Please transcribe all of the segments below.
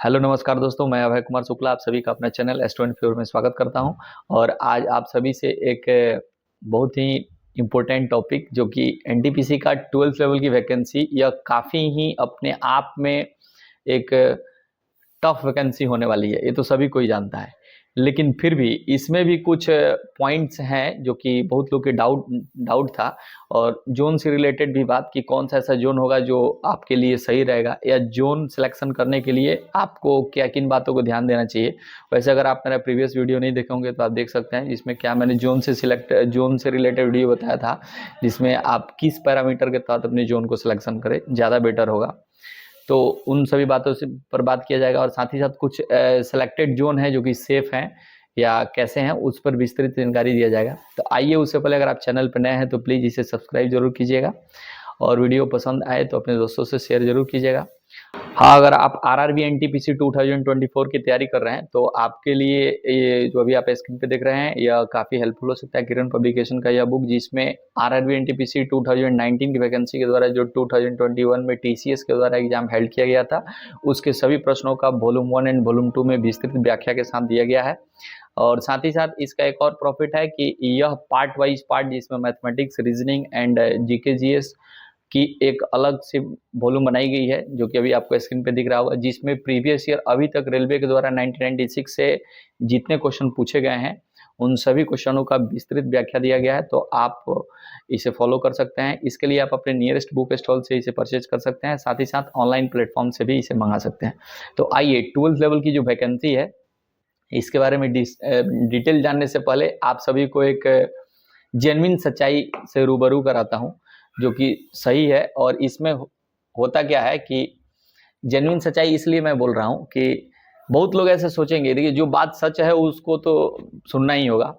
Hello नमस्कार दोस्तों, मैं अभय कुमार शुक्ला आप सभी का अपना चैनल S24 में स्वागत करता हूं। और आज आप सभी से एक बहुत ही इम्पोर्टेंट टॉपिक जो कि एनटीपीसी का 12th लेवल की वैकेंसी, यह काफ़ी ही अपने आप में एक टफ वैकेंसी होने वाली है, ये तो सभी कोई जानता है। लेकिन फिर भी इसमें भी कुछ पॉइंट्स हैं जो कि बहुत लोग के डाउट था। और जोन से रिलेटेड भी बात कि कौन सा ऐसा जोन होगा जो आपके लिए सही रहेगा, या जोन सिलेक्शन करने के लिए आपको क्या किन बातों को ध्यान देना चाहिए। वैसे अगर आप मेरा प्रीवियस वीडियो नहीं देखे होंगे तो आप देख सकते हैं, जिसमें क्या मैंने जोन से रिलेटेड वीडियो बताया था, जिसमें आप किस पैरामीटर के तहत अपने जोन को सिलेक्शन करें ज़्यादा बेटर होगा। तो उन सभी बातों से पर बात किया जाएगा। और साथ ही साथ कुछ सेलेक्टेड जोन है जो कि सेफ हैं या कैसे हैं, उस पर विस्तृत जानकारी दिया जाएगा। तो आइए, उससे पहले अगर आप चैनल पर नए हैं तो प्लीज़ इसे सब्सक्राइब जरूर कीजिएगा, और वीडियो पसंद आए तो अपने दोस्तों से शेयर जरूर कीजिएगा। हाँ, अगर आप आरआरबी एनटीपीसी 2024 की तैयारी कर रहे हैं तो आपके लिए ये जो अभी आप स्क्रीन पे देख रहे हैं, यह काफ़ी हेल्पफुल हो सकता है। किरण पब्लिकेशन का यह बुक, जिसमें आरआरबी एनटीपीसी 2019 की वैकेंसी के द्वारा जो 2021 में टीसीएस के द्वारा एग्जाम हेल्ड किया गया था, उसके सभी प्रश्नों का वॉल्यूम 1 एंड वॉल्यूम 2 में विस्तृत व्याख्या के साथ दिया गया है। और साथ ही साथ इसका एक और प्रॉफिट है कि यह पार्ट वाइज पार्ट, जिसमें mathematics, reasoning and GK GS की एक अलग से वॉल्यूम बनाई गई है, जो कि अभी आपको स्क्रीन पे दिख रहा होगा, जिसमें प्रीवियस ईयर अभी तक रेलवे के द्वारा 1996 से जितने क्वेश्चन पूछे गए हैं उन सभी क्वेश्चनों का विस्तृत व्याख्या दिया गया है। तो आप इसे फॉलो कर सकते हैं। इसके लिए आप अपने नियरेस्ट बुक स्टॉल से इसे परचेज कर सकते हैं, साथ ही साथ ऑनलाइन प्लेटफॉर्म से भी इसे मंगा सकते हैं। तो आइए, 12th लेवल की जो वैकेंसी है इसके बारे में डिटेल जानने से पहले आप सभी को एक जेन्युइन सच्चाई से रूबरू कराता हूँ, जो कि सही है। और इसमें होता क्या है कि जेन्युइन सच्चाई इसलिए मैं बोल रहा हूँ कि बहुत लोग ऐसे सोचेंगे, देखिए जो बात सच है उसको तो सुनना ही होगा।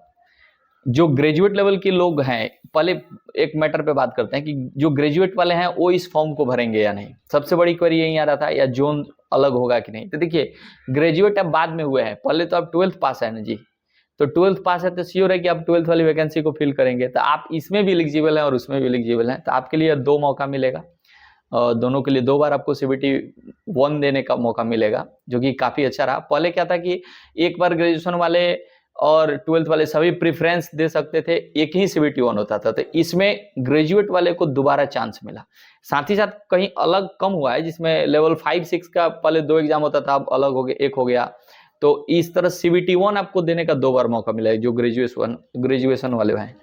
जो ग्रेजुएट लेवल के लोग हैं, पहले एक मैटर पे बात करते हैं कि जो ग्रेजुएट वाले हैं वो इस फॉर्म को भरेंगे या नहीं। सबसे बड़ी क्वेरी यही आ रहा था, या जोन अलग होगा कि नहीं। तो देखिए, ग्रेजुएट अब बाद में हुए हैं, पहले तो आप 12th पास है ना जी। तो 12th पास है तो श्योर है कि आप 12th वाली वैकेंसी को फिल करेंगे। तो आप इसमें भी एलिजिबल हैं और उसमें भी एलिजिबल हैं। तो आपके लिए दो मौका मिलेगा, दोनों के लिए दो बार आपको सीबीटी 1 देने का मौका मिलेगा, जो कि काफ़ी अच्छा रहा। पहले क्या था कि एक बार ग्रेजुएशन वाले और 12th वाले सभी प्रेफरेंस दे सकते थे, एक ही सीबीटी 1 होता था। तो इसमें ग्रेजुएट वाले को दोबारा चांस मिला। साथ ही साथ कहीं अलग कम हुआ है, जिसमें लेवल 5-6 का पहले 2 एग्जाम होता था, अब अलग हो गया, एक हो गया। तो इस तरह सीबीटी 1 आपको देने का 2 बार मौका मिला है, जो ग्रेजुएशन वाले हैं।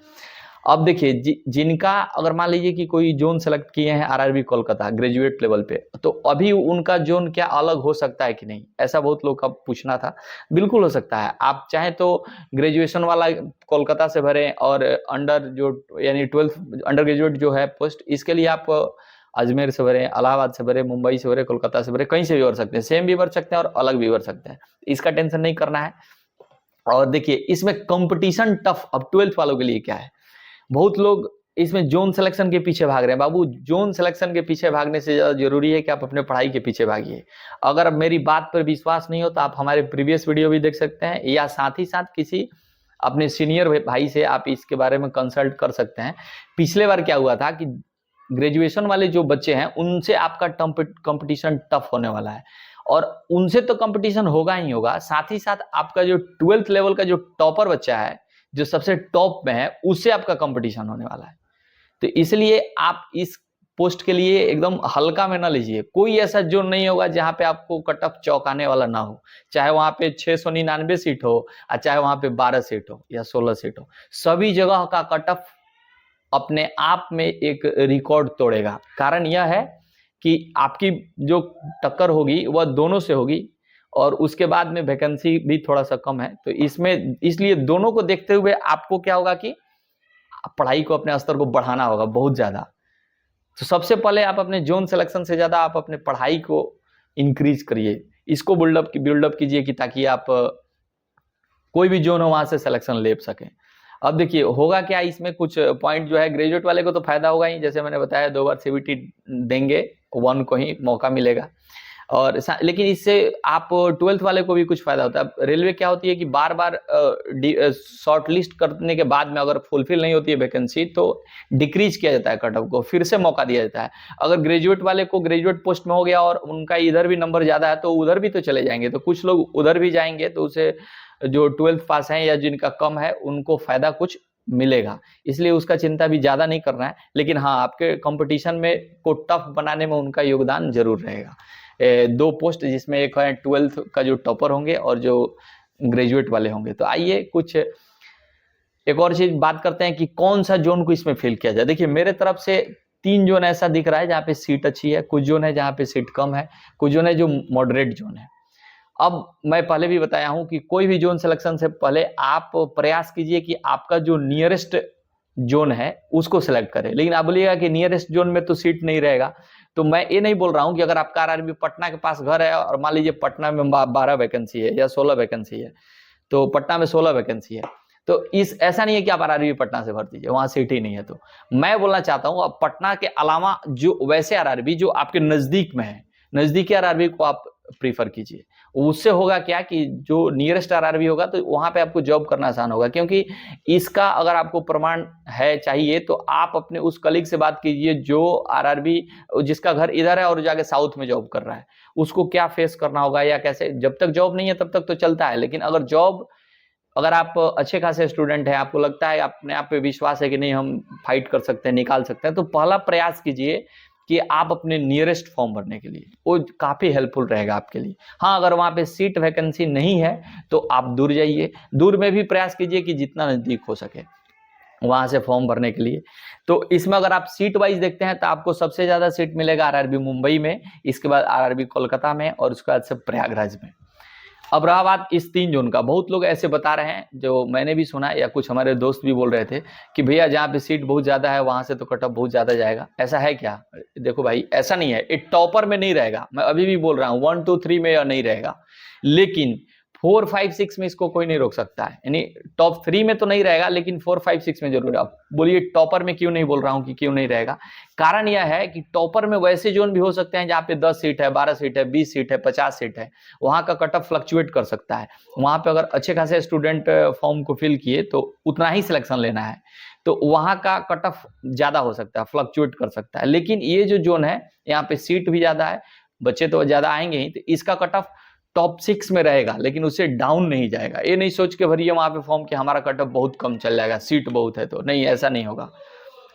अब देखिए, जिनका अगर मान लीजिए कि कोई जोन सेलेक्ट किए हैं आरआरबी कोलकाता ग्रेजुएट लेवल पे, तो अभी उनका जोन क्या अलग हो सकता है कि नहीं, ऐसा बहुत लोग का पूछना था। बिल्कुल हो सकता है। आप चाहें तो ग्रेजुएशन वाला कोलकाता से भरें, और अंडर जो यानी 12th अंडर ग्रेजुएट जो है पोस्ट, इसके लिए आप अजमेर से भरें, इलाहाबाद से भरें, मुंबई से भरें, कोलकाता से भरें, कहीं से भी भर सकते हैं। सेम भी भर सकते हैं और अलग भी भर सकते हैं, इसका टेंशन नहीं करना है। और देखिए, इसमें कंपटीशन टफ अब 12th वालों के लिए क्या है। बहुत लोग इसमें जोन सिलेक्शन के पीछे भाग रहे हैं। बाबू, जोन सिलेक्शन के पीछे भागने से ज़्यादा जरूरी है कि आप अपने पढ़ाई के पीछे भागिए। अगर अब मेरी बात पर विश्वास नहीं हो तो आप हमारे प्रीवियस वीडियो भी देख सकते हैं, या साथ ही साथ किसी अपने सीनियर भाई से आप इसके बारे में कंसल्ट कर सकते हैं। पिछले बार क्या हुआ था कि ग्रेजुएशन वाले जो बच्चे हैं उनसे आपका कंपटीशन टफ होने वाला है, और उनसे तो कंपटीशन होगा ही होगा, साथ ही साथ आपका जो 12th लेवल का जो टॉपर बच्चा है, जो सबसे टॉप में है, उससे आपका कंपटीशन होने वाला है। तो इसलिए आप इस पोस्ट के लिए एकदम हल्का में ना लीजिए। कोई ऐसा जोन नहीं होगा जहां पे आपको कट ऑफ चौंकाने वाला ना हो, चाहे वहां पे 699 सीट हो, और चाहे वहां पे 12 सीट हो या 16 सीट हो। सभी जगह का कट ऑफ अपने आप में एक रिकॉर्ड तोड़ेगा। कारण यह है कि आपकी जो टक्कर होगी वह दोनों से होगी, और उसके बाद में वैकेंसी भी थोड़ा सा कम है। तो इसमें इसलिए दोनों को देखते हुए आपको क्या होगा कि पढ़ाई को, अपने स्तर को बढ़ाना होगा बहुत ज्यादा। तो सबसे पहले आप अपने जोन सिलेक्शन से ज्यादा आप अपने पढ़ाई को इंक्रीज करिए, इसको बिल्डअप कीजिए, कि ताकि आप कोई भी जोन हो वहां से सिलेक्शन ले सकें। अब देखिए होगा क्या, इसमें कुछ पॉइंट जो है, ग्रेजुएट वाले को तो फायदा होगा ही, जैसे मैंने बताया 2 बार सीबीटी देंगे, 1 को ही मौका मिलेगा। लेकिन इससे आप 12th वाले को भी कुछ फायदा होता है। रेलवे क्या होती है कि बार बार शॉर्ट लिस्ट करने के बाद में अगर फुलफिल नहीं होती है वैकेंसी तो डिक्रीज किया जाता है कट ऑफ को, फिर से मौका दिया जाता है। अगर ग्रेजुएट वाले को ग्रेजुएट पोस्ट में हो गया और उनका इधर भी नंबर ज्यादा है तो उधर भी तो चले जाएंगे, तो कुछ लोग उधर भी जाएंगे, तो उसे जो 12th पास है या जिनका कम है उनको फायदा कुछ मिलेगा। इसलिए उसका चिंता भी ज्यादा नहीं करना है, लेकिन हाँ आपके कंपटीशन में को टफ बनाने में उनका योगदान जरूर रहेगा। 2 पोस्ट जिसमें एक है 12th का जो टॉपर होंगे और जो ग्रेजुएट वाले होंगे। तो आइए कुछ एक और चीज बात करते हैं कि कौन सा जोन को इसमें फिल किया जाए। देखिए मेरे तरफ से 3 जोन ऐसा दिख रहा है जहाँ पे सीट अच्छी है, कुछ जोन है जहाँ पे सीट कम है, कुछ जोन है जो मॉडरेट जोन है। अब मैं पहले भी बताया हूं कि कोई भी जोन सिलेक्शन से पहले आप प्रयास कीजिए कि आपका जो नियरेस्ट जोन है उसको सिलेक्ट करें। लेकिन आप बोलिएगा कि नियरेस्ट जोन में तो सीट नहीं रहेगा, तो मैं ये नहीं बोल रहा हूं कि अगर आपका आरआरबी पटना के पास घर है और मान लीजिए पटना में 12 वैकेंसी है या 16 वैकेंसी है, तो पटना में 16 वैकेंसी है, तो इस ऐसा नहीं है कि आप आरआरबी पटना से भर दीजिए, वहां सीट ही नहीं है। तो मैं बोलना चाहता हूं अब पटना के अलावा जो वैसे आरआरबी जो आपके नजदीक में है, नजदीकी आरआरबी को आप प्रीफर कीजिए। उससे होगा क्या कि जो नियरेस्ट आरआरबी होगा तो वहां पे आपको जॉब करना आसान होगा, क्योंकि इसका अगर आपको प्रमाण है चाहिए तो आप अपने उस कलीग से बात कीजिए जो आरआरबी जिसका घर इधर है और जाके साउथ में जॉब कर रहा है, उसको क्या फेस करना होगा या कैसे। जब तक जॉब नहीं है तब तक तो चलता है, लेकिन अगर जॉब, अगर आप अच्छे खासे स्टूडेंट हैं, आपको लगता है अपने आप पे विश्वास है कि नहीं हम फाइट कर सकते हैं, निकाल सकते हैं, तो पहला प्रयास कीजिए कि आप अपने नियरेस्ट फॉर्म भरने के लिए, वो काफी हेल्पफुल रहेगा आपके लिए। हाँ अगर वहां पे सीट वैकेंसी नहीं है तो आप दूर जाइए, दूर में भी प्रयास कीजिए कि जितना नजदीक हो सके वहां से फॉर्म भरने के लिए। तो इसमें अगर आप सीट वाइज देखते हैं तो आपको सबसे ज्यादा सीट मिलेगा आरआरबी मुंबई में, इसके बाद आरआरबी कोलकाता में और उसके बाद से प्रयागराज में। अब रहा बात इस 3 जोन का, बहुत लोग ऐसे बता रहे हैं, जो मैंने भी सुना या कुछ हमारे दोस्त भी बोल रहे थे कि भैया जहाँ पे सीट बहुत ज्यादा है वहां से तो कट ऑफ बहुत ज्यादा जाएगा। ऐसा है क्या? देखो भाई ऐसा नहीं है, ये टॉपर में नहीं रहेगा, मैं अभी भी बोल रहा हूँ 1 2 3 में नहीं रहेगा, लेकिन 4 5 6 में इसको कोई नहीं रोक सकता है। यानी टॉप 3 में तो नहीं रहेगा लेकिन 4 5 6 में जरूर। आप बोलिए टॉपर में क्यों नहीं बोल रहा हूं कि क्यों नहीं रहेगा, कारण यह है कि टॉपर में वैसे जोन भी हो सकते हैं जहां पे 10 सीट है, 12 सीट है, 20 सीट है, 50 सीट है, वहां का कट ऑफ फ्लक्चुएट कर सकता है। वहां पे अगर अच्छे खासे स्टूडेंट फॉर्म को फिल किए तो उतना ही सिलेक्शन लेना है, तो वहां का कट ऑफ ज्यादा हो सकता है, फ्लक्चुएट कर सकता है। लेकिन ये जो जोन है यहाँ पे सीट भी ज्यादा है, बच्चे तो ज्यादा आएंगे ही, तो इसका कट ऑफ टॉप 6 में रहेगा, लेकिन उससे डाउन नहीं जाएगा। ये नहीं सोच के भरिए वहां पे फॉर्म कि हमारा कट ऑफ बहुत कम चल जाएगा, सीट बहुत है, तो नहीं, ऐसा नहीं होगा।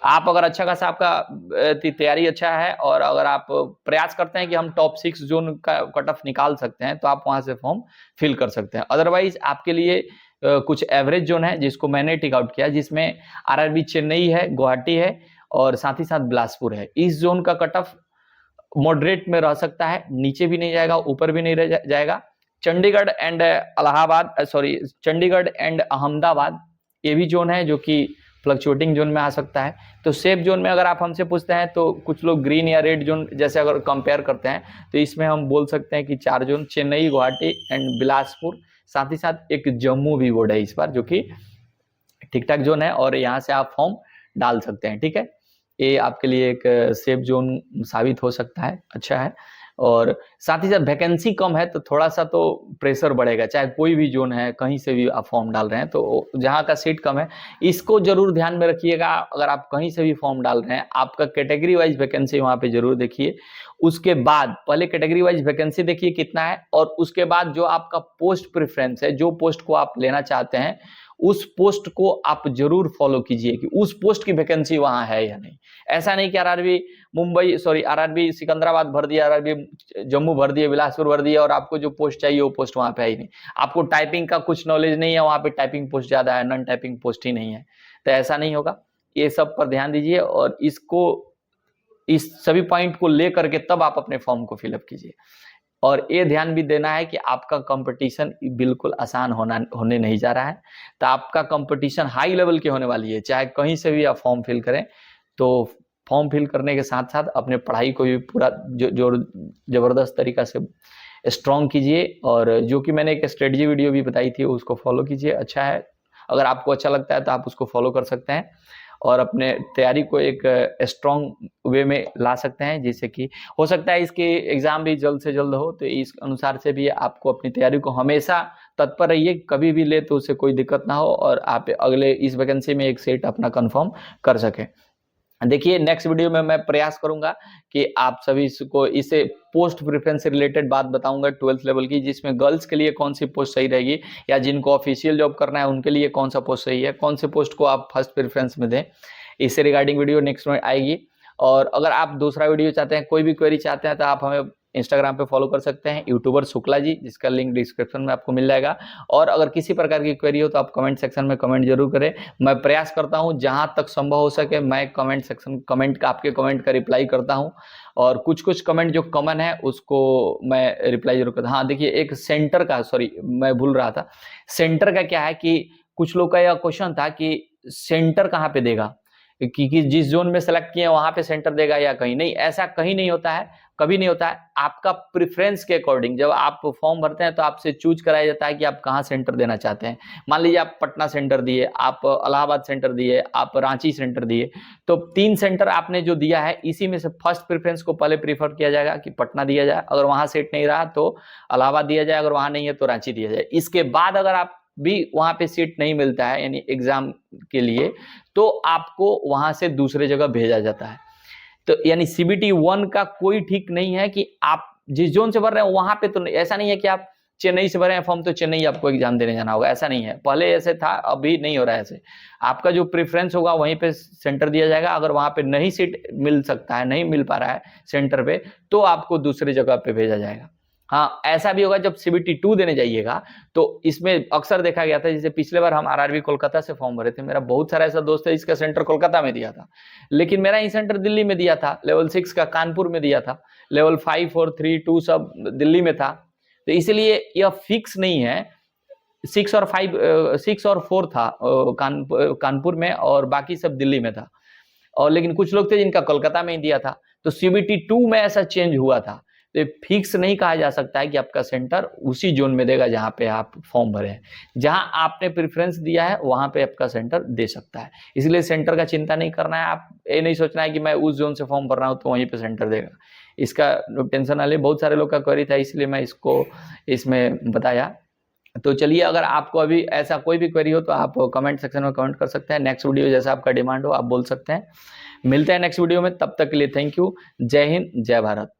आप अगर अच्छा खासा आपका तैयारी अच्छा है और अगर आप प्रयास करते हैं कि हम टॉप 6 जोन का कट ऑफ निकाल सकते हैं तो आप वहां से फॉर्म फिल कर सकते हैं। अदरवाइज आपके लिए कुछ एवरेज जोन है जिसको मैंने टिक आउट किया, जिसमें आरआरबी चेन्नई है, गुवाहाटी है और साथ ही साथ बिलासपुर है। इस जोन का कट ऑफ मॉडरेट में रह सकता है, नीचे भी नहीं जाएगा, ऊपर भी नहीं जाएगा। चंडीगढ़ एंड चंडीगढ़ एंड अहमदाबाद ये भी जोन है जो कि फ्लक्चुएटिंग जोन में आ सकता है। तो सेफ जोन में अगर आप हमसे पूछते हैं तो कुछ लोग ग्रीन या रेड जोन जैसे अगर कंपेयर करते हैं तो इसमें हम बोल सकते हैं कि 4 जोन, चेन्नई, गुवाहाटी एंड बिलासपुर, साथ ही साथ एक जम्मू भी बोर्ड है इस बार जो कि ठीक ठाक जोन है और यहाँ से आप फॉर्म डाल सकते हैं। ठीक है, ये आपके लिए एक सेफ जोन साबित हो सकता है, अच्छा है। और साथ ही साथ वैकेंसी कम है तो थोड़ा सा तो प्रेशर बढ़ेगा, चाहे कोई भी जोन है, कहीं से भी आप फॉर्म डाल रहे हैं, तो जहां का सीट कम है इसको जरूर ध्यान में रखिएगा। अगर आप कहीं से भी फॉर्म डाल रहे हैं, आपका कैटेगरी वाइज वैकेंसी वहां पे जरूर देखिए। उसके बाद पहले कैटेगरी वाइज वैकेंसी देखिए कितना है, और उसके बाद जो आपका पोस्ट प्रेफरेंस है, जो पोस्ट को आप लेना चाहते हैं उस पोस्ट को आप जरूर फॉलो कीजिए कि उस पोस्ट की वैकेंसी वहां है या नहीं। ऐसा नहीं कि आरआरबी सिकंदराबाद भर दिया, आरआरबी जम्मू भर दिया, बिलासपुर भर दिया और आपको जो पोस्ट चाहिए वो पोस्ट वहां पे है ही नहीं। आपको टाइपिंग का कुछ नॉलेज नहीं है, वहां पे टाइपिंग पोस्ट ज्यादा है, नॉन टाइपिंग पोस्ट ही नहीं है, तो ऐसा नहीं होगा। ये सब पर ध्यान दीजिए और इस सभी पॉइंट को लेकर के तब आप अपने फॉर्म को फिलअप कीजिए। और ये ध्यान भी देना है कि आपका कंपटीशन बिल्कुल आसान होने नहीं जा रहा है, तो आपका कंपटीशन हाई लेवल की होने वाली है। चाहे कहीं से भी आप फॉर्म फिल करें, तो फॉर्म फिल करने के साथ साथ अपने पढ़ाई को भी पूरा जो जबरदस्त तरीका से स्ट्रॉन्ग कीजिए, और जो कि मैंने एक स्ट्रेटजी वीडियो भी बताई थी उसको फॉलो कीजिए। अच्छा है, अगर आपको अच्छा लगता है तो आप उसको फॉलो कर सकते हैं। और अपने तैयारी को एक स्ट्रॉन्ग वे में ला सकते हैं, जिससे कि हो सकता है इसके एग्ज़ाम भी जल्द से जल्द हो। तो इस अनुसार से भी आपको अपनी तैयारी को हमेशा तत्पर रहिए, कभी भी ले तो उससे कोई दिक्कत ना हो और आप अगले इस वैकेंसी में एक सीट अपना कंफर्म कर सकें। देखिए नेक्स्ट वीडियो में मैं प्रयास करूंगा कि आप सभी को इसे पोस्ट प्रेफरेंस से रिलेटेड बात बताऊंगा 12th लेवल की, जिसमें गर्ल्स के लिए कौन सी पोस्ट सही रहेगी या जिनको ऑफिशियल जॉब करना है उनके लिए कौन सा पोस्ट सही है, कौन से पोस्ट को आप फर्स्ट प्रेफरेंस में दें। इससे रिगार्डिंग वीडियो नेक्स्ट में आएगी। और अगर आप दूसरा वीडियो चाहते हैं, कोई भी क्वेरी चाहते हैं, तो आप हमें इंस्टाग्राम पे फॉलो कर सकते हैं, यूट्यूबर शुक्ला जी, जिसका लिंक डिस्क्रिप्शन में आपको मिल जाएगा। और अगर किसी प्रकार की क्वेरी हो तो आप कमेंट सेक्शन में कमेंट जरूर करें। मैं प्रयास करता हूं जहां तक संभव हो सके मैं कमेंट सेक्शन आपके कमेंट का रिप्लाई करता हूं, और कुछ कुछ कमेंट जो कॉमन है उसको मैं रिप्लाई जरूर करता हूं। हाँ देखिए, एक सेंटर का, सॉरी मैं भूल रहा था, सेंटर का क्या है कि कुछ लोग का यह क्वेश्चन था कि सेंटर कहाँ पे देगा, कि जिस जोन में सेलेक्ट किए वहां पे सेंटर देगा या कहीं नहीं। ऐसा कहीं नहीं होता है, कभी नहीं होता है। आपका प्रेफरेंस के अकॉर्डिंग जब आप फॉर्म भरते हैं तो आपसे चूज कराया जाता है कि आप कहाँ सेंटर देना चाहते हैं। मान लीजिए आप पटना सेंटर दिए, आप इलाहाबाद सेंटर दिए, आप रांची सेंटर दिए, तो 3 सेंटर आपने जो दिया है इसी में से फर्स्ट प्रेफरेंस को पहले प्रीफर किया जाएगा कि पटना दिया जाए, अगर वहां सेट नहीं रहा तो इलाहाबाद दिया जाए, अगर वहां नहीं है तो रांची दिया जाए। इसके बाद अगर आप भी वहां पे सीट नहीं मिलता है यानी एग्जाम के लिए, तो आपको वहां से दूसरे जगह भेजा जाता है। तो यानी CBT 1 का कोई ठीक नहीं है कि आप जिस जोन से भर रहे हैं वहां पे, तो ऐसा नहीं है कि आप चेन्नई से भरे हैं फॉर्म तो चेन्नई आपको एग्जाम देने जाना होगा, ऐसा नहीं है। पहले ऐसे था, अभी नहीं हो रहा है ऐसे। आपका जो प्रेफरेंस होगा वहीं पे सेंटर दिया जाएगा। अगर वहां पे नहीं सीट मिल सकता है, नहीं मिल पा रहा है सेंटर पे, तो आपको दूसरी जगह पे भेजा जाएगा। हाँ, ऐसा भी होगा जब CBT 2 देने जाइएगा तो इसमें अक्सर देखा गया था, जैसे पिछले बार हम RRB कोलकाता से फॉर्म भरे थे, मेरा बहुत सारा ऐसा दोस्त है इसका सेंटर कोलकाता में दिया था, लेकिन मेरा ही सेंटर दिल्ली में दिया था। लेवल 6 का कानपुर में दिया था, लेवल 5 और 3, 2 सब दिल्ली में था। तो इसलिए यह फिक्स नहीं है। 6 और 4 था कानपुर में, और बाकी सब दिल्ली में था। और लेकिन कुछ लोग थे जिनका कोलकाता में ही दिया था। तो CBT 2 में ऐसा चेंज हुआ था। तो फिक्स नहीं कहा जा सकता है कि आपका सेंटर उसी जोन में देगा जहां पे आप फॉर्म भरे हैं। जहां आपने प्रेफरेंस दिया है वहां पे आपका सेंटर दे सकता है। इसलिए सेंटर का चिंता नहीं करना है। आप ये नहीं सोचना है कि मैं उस जोन से फॉर्म भर रहा हूं तो वहीं पे सेंटर देगा, इसका टेंशन ना ले। बहुत सारे लोग का क्वेरी था, इसलिए मैं इसको इसमें बताया। तो चलिए, अगर आपको अभी ऐसा कोई भी क्वेरी हो तो आप कमेंट सेक्शन में कमेंट कर सकते हैं। नेक्स्ट वीडियो जैसा आपका डिमांड हो आप बोल सकते हैं। मिलते हैं नेक्स्ट वीडियो में, तब तक के लिए थैंक यू। जय हिंद, जय भारत।